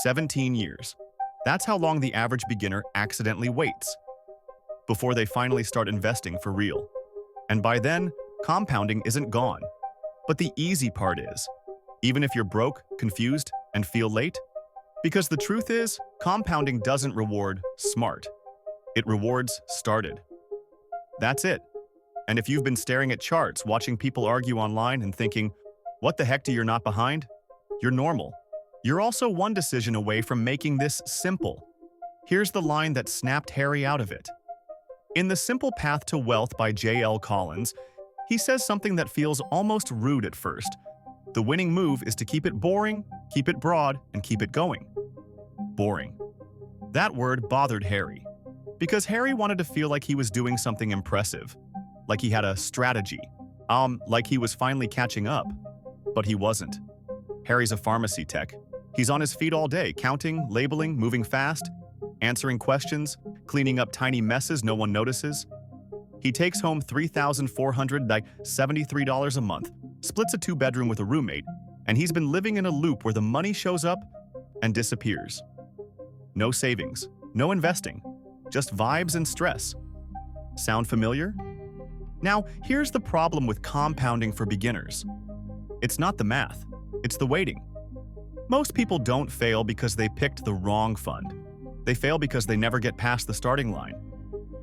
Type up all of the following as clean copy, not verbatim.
17 years. That's how long the average beginner accidentally waits before they finally start investing for real. And by then, compounding isn't gone. But the easy part is, even if you're broke, confused, and feel late, because the truth is, compounding doesn't reward smart. It rewards started. That's it. And if you've been staring at charts, watching people argue online and thinking, what the heck do you're not behind? You're normal. You're also one decision away from making this simple. Here's the line that snapped Harry out of it. In The Simple Path to Wealth by J.L. Collins, he says something that feels almost rude at first. The winning move is to keep it boring, keep it broad, and keep it going. Boring. That word bothered Harry, because Harry wanted to feel like he was doing something impressive, like he had a strategy, like he was finally catching up. But he wasn't. Harry's a pharmacy tech. He's on his feet all day, counting, labeling, moving fast, answering questions, cleaning up tiny messes no one notices. He takes home $3,473 a month, splits a two-bedroom with a roommate, and he's been living in a loop where the money shows up and disappears. No savings, no investing, just vibes and stress. Sound familiar? Now, here's the problem with compounding for beginners. It's not the math, it's the waiting. Most people don't fail because they picked the wrong fund. They fail because they never get past the starting line.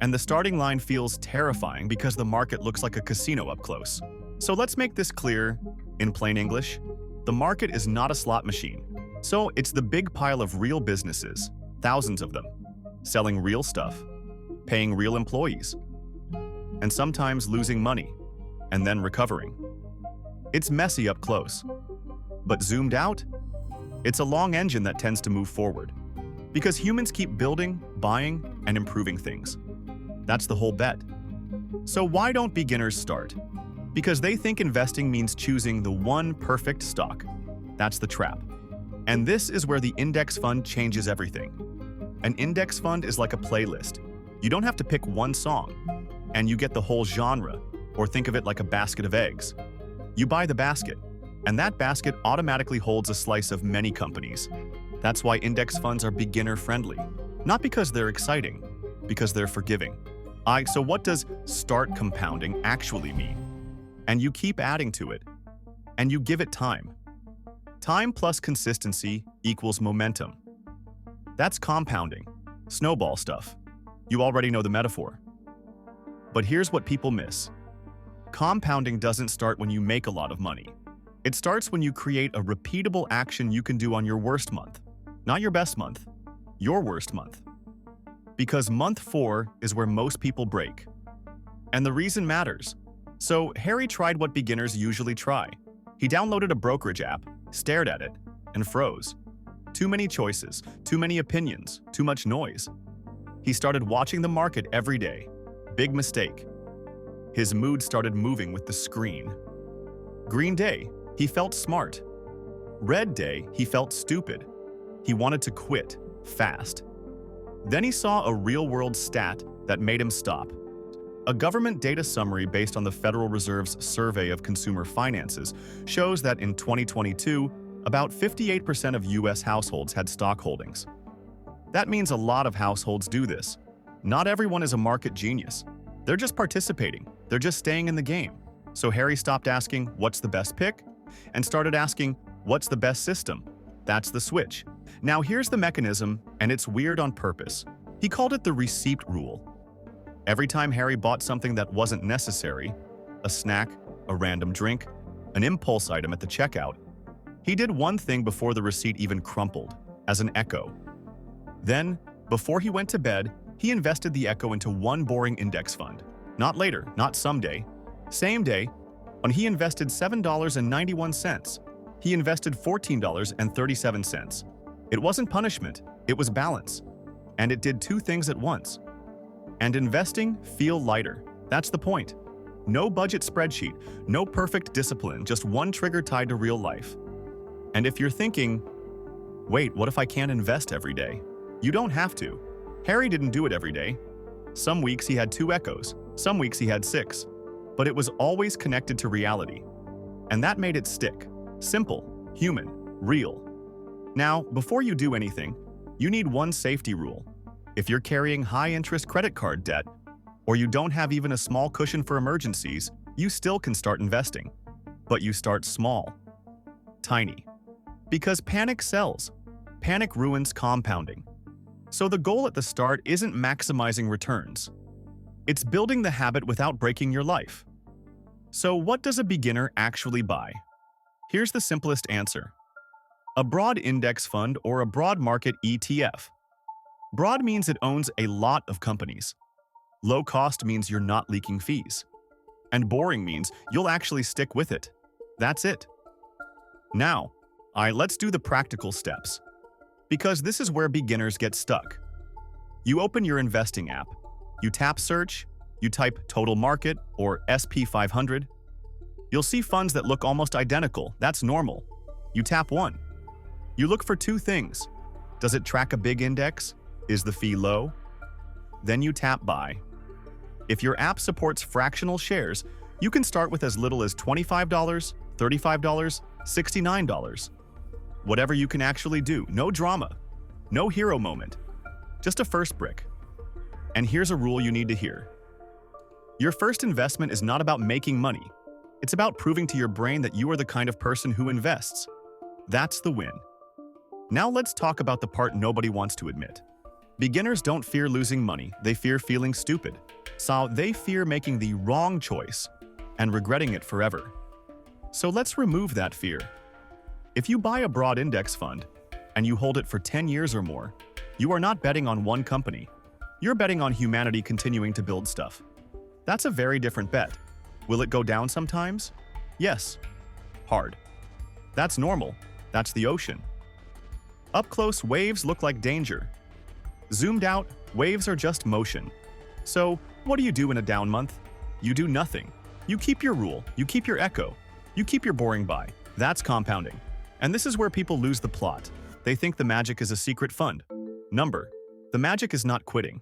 And the starting line feels terrifying because the market looks like a casino up close. So let's make this clear in plain English. The market is not a slot machine. So it's the big pile of real businesses, thousands of them, selling real stuff, paying real employees, and sometimes losing money, and then recovering. It's messy up close. But zoomed out, it's a long engine that tends to move forward. Because humans keep building, buying, and improving things. That's the whole bet. So why don't beginners start? Because they think investing means choosing the one perfect stock. That's the trap. And this is where the index fund changes everything. An index fund is like a playlist. You don't have to pick one song, and you get the whole genre, or think of it like a basket of eggs. You buy the basket, and that basket automatically holds a slice of many companies. That's why index funds are beginner-friendly. Not because they're exciting, because they're forgiving. So what does start compounding actually mean? And you keep adding to it, and you give it time. Time plus consistency equals momentum. That's compounding, snowball stuff. You already know the metaphor. But here's what people miss. Compounding doesn't start when you make a lot of money. It starts when you create a repeatable action you can do on your worst month. Not your best month, your worst month. Because month 4 is where most people break. And the reason matters. So Harry tried what beginners usually try. He downloaded a brokerage app, stared at it, and froze. Too many choices, too many opinions, too much noise. He started watching the market every day. Big mistake. His mood started moving with the screen. Green day, he felt smart. Red day, he felt stupid. He wanted to quit, fast. Then he saw a real-world stat that made him stop. A government data summary based on the Federal Reserve's Survey of Consumer Finances shows that in 2022, about 58% of U.S. households had stock holdings. That means a lot of households do this. Not everyone is a market genius. They're just participating. They're just staying in the game. So Harry stopped asking, what's the best pick? And started asking, what's the best system? That's the switch. Now here's the mechanism, and it's weird on purpose. He called it the receipt rule. Every time Harry bought something that wasn't necessary, a snack, a random drink, an impulse item at the checkout, he did one thing before the receipt even crumpled, as an echo. Then, before he went to bed, he invested the echo into one boring index fund. Not later, not someday. Same day, when he invested $7.91, he invested $14.37. It wasn't punishment, it was balance. And it did two things at once. And investing feel lighter. That's the point. No budget spreadsheet, no perfect discipline, just one trigger tied to real life. And if you're thinking, wait, what if I can't invest every day? You don't have to. Harry didn't do it every day. Some weeks he had 2 echoes, some weeks he had 6. But it was always connected to reality. And that made it stick. Simple, human, real. Now, before you do anything, you need one safety rule. If you're carrying high-interest credit card debt, or you don't have even a small cushion for emergencies, you still can start investing. But you start small. Tiny. Because panic sells. Panic ruins compounding. So the goal at the start isn't maximizing returns. It's building the habit without breaking your life. So what does a beginner actually buy? Here's the simplest answer. A broad index fund or a broad market ETF. Broad means it owns a lot of companies. Low cost means you're not leaking fees. And boring means you'll actually stick with it. That's it. Now, let's do the practical steps. Because this is where beginners get stuck. You open your investing app. You tap search. You type total market or SP 500. You'll see funds that look almost identical. That's normal. You tap one. You look for two things. Does it track a big index? Is the fee low? Then you tap buy. If your app supports fractional shares, you can start with as little as $25, $35, $69. Whatever you can actually do, no drama, no hero moment, just a first brick. And here's a rule you need to hear. Your first investment is not about making money. It's about proving to your brain that you are the kind of person who invests. That's the win. Now let's talk about the part nobody wants to admit. Beginners don't fear losing money, they fear feeling stupid. So they fear making the wrong choice and regretting it forever. So let's remove that fear. If you buy a broad index fund and you hold it for 10 years or more, you are not betting on one company. You're betting on humanity continuing to build stuff. That's a very different bet. Will it go down sometimes? Yes. Hard. That's normal. That's the ocean. Up close, waves look like danger. Zoomed out, waves are just motion. So, what do you do in a down month? You do nothing. You keep your rule, you keep your echo, you keep your boring buy. That's compounding. And this is where people lose the plot. They think the magic is a secret fund. The magic is not quitting.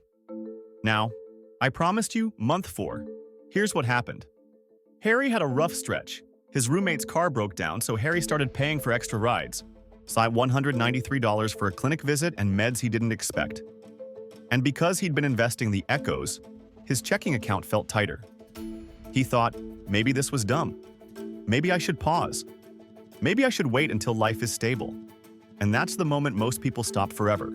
Now, I promised you month 4. Here's what happened. Harry had a rough stretch. His roommate's car broke down, so Harry started paying for extra rides. Sought $193 for a clinic visit and meds he didn't expect. And because he'd been investing the echoes, his checking account felt tighter. He thought, maybe this was dumb. Maybe I should pause. Maybe I should wait until life is stable. And that's the moment most people stop forever.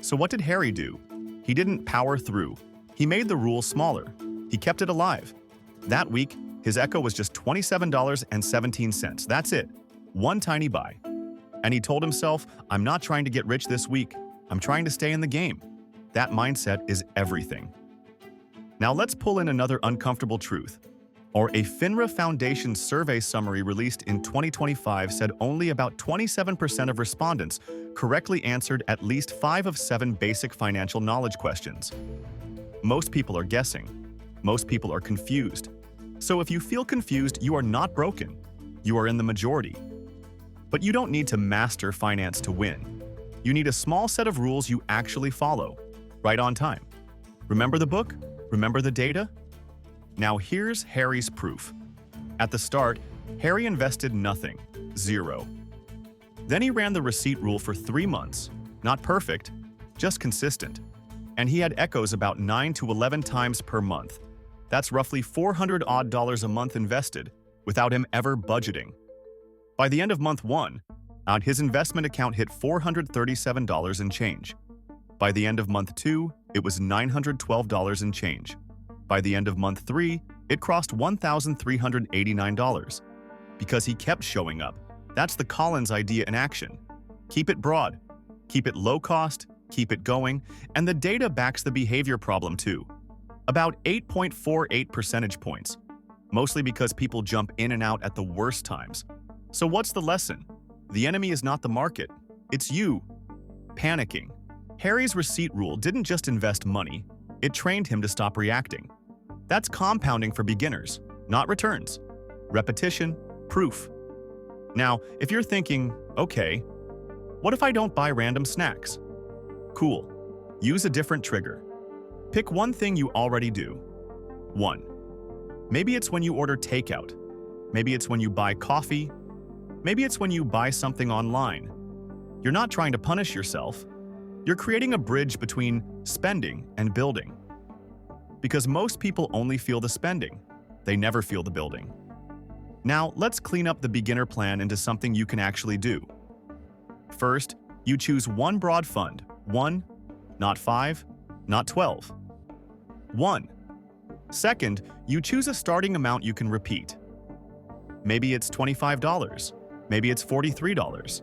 So what did Harry do? He didn't power through. He made the rule smaller. He kept it alive. That week, his echo was just $27.17. That's it. One tiny buy. And he told himself, I'm not trying to get rich this week. I'm trying to stay in the game. That mindset is everything. Now let's pull in another uncomfortable truth. Or a FINRA Foundation survey summary released in 2025 said only about 27% of respondents correctly answered at least 5 of 7 basic financial knowledge questions. Most people are guessing. Most people are confused. So if you feel confused, you are not broken. You are in the majority. But you don't need to master finance to win. You need a small set of rules you actually follow, right on time. Remember the book? Remember the data? Now here's Harry's proof. At the start, Harry invested nothing, 0. Then he ran the receipt rule for 3 months. Not perfect, just consistent. And he had echoes about 9 to 11 times per month. That's roughly $400 odd a month invested, without him ever budgeting. By the end of month 1, his investment account hit $437 and change. By the end of month 2, it was $912 and change. By the end of month 3, it crossed $1,389. Because he kept showing up. That's the Collins idea in action. Keep it broad, keep it low cost, keep it going, and the data backs the behavior problem too. About 8.48 percentage points, mostly because people jump in and out at the worst times. So what's the lesson? The enemy is not the market, it's you. Panicking. Harry's receipt rule didn't just invest money, it trained him to stop reacting. That's compounding for beginners, not returns. Repetition, proof. Now, if you're thinking, okay, what if I don't buy random snacks? Cool. Use a different trigger. Pick one thing you already do. 1. Maybe it's when you order takeout. Maybe it's when you buy coffee. Maybe it's when you buy something online. You're not trying to punish yourself. You're creating a bridge between spending and building. Because most people only feel the spending. They never feel the building. Now, let's clean up the beginner plan into something you can actually do. First, you choose one broad fund. 1, not 5, not 12. 1. Second, you choose a starting amount you can repeat. Maybe it's $25. Maybe it's $43.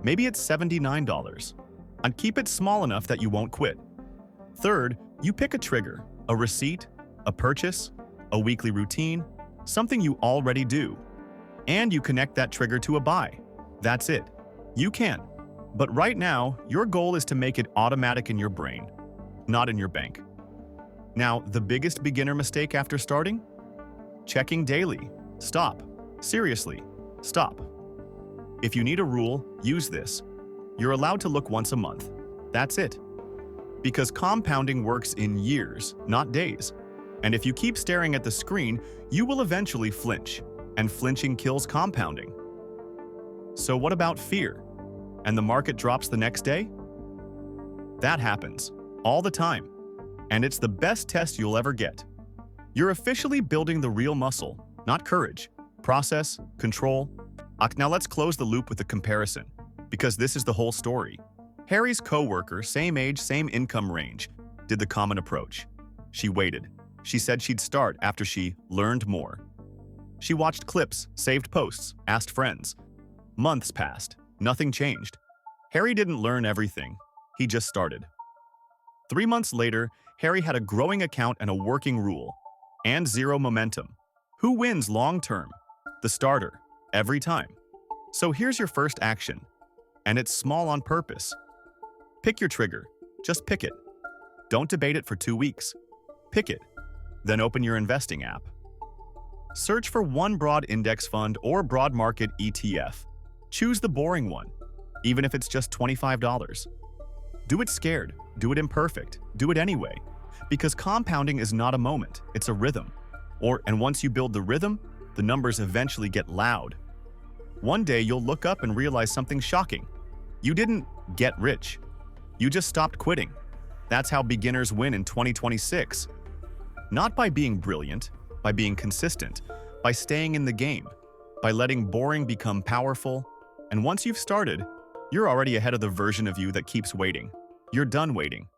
Maybe it's $79. And keep it small enough that you won't quit. Third, you pick a trigger, a receipt, a purchase, a weekly routine, something you already do. And you connect that trigger to a buy. That's it. You can. But right now, your goal is to make it automatic in your brain, not in your bank. Now, the biggest beginner mistake after starting? Checking daily. Stop. Seriously, stop. If you need a rule, use this. You're allowed to look once a month. That's it. Because compounding works in years, not days. And if you keep staring at the screen, you will eventually flinch. And flinching kills compounding. So what about fear? And the market drops the next day? That happens. All the time. And it's the best test you'll ever get. You're officially building the real muscle, not courage. Process, control. Now let's close the loop with a comparison, because this is the whole story. Harry's co-worker, same age, same income range, did the common approach. She waited. She said she'd start after she learned more. She watched clips, saved posts, asked friends. Months passed. Nothing changed. Harry didn't learn everything. He just started. 3 months later, Harry had a growing account and a working rule. And zero momentum. Who wins long-term? The starter. Every time. So here's your first action. And it's small on purpose. Pick your trigger. Just pick it. Don't debate it for 2 weeks. Pick it. Then open your investing app. Search for one broad index fund or broad market ETF. Choose the boring one, even if it's just $25. Do it scared. Do it imperfect. Do it anyway. Because compounding is not a moment, it's a rhythm. And once you build the rhythm, the numbers eventually get loud. One day you'll look up and realize something shocking. You didn't get rich. You just stopped quitting. That's how beginners win in 2026. Not by being brilliant, by being consistent, by staying in the game, by letting boring become powerful. And once you've started, you're already ahead of the version of you that keeps waiting. You're done waiting.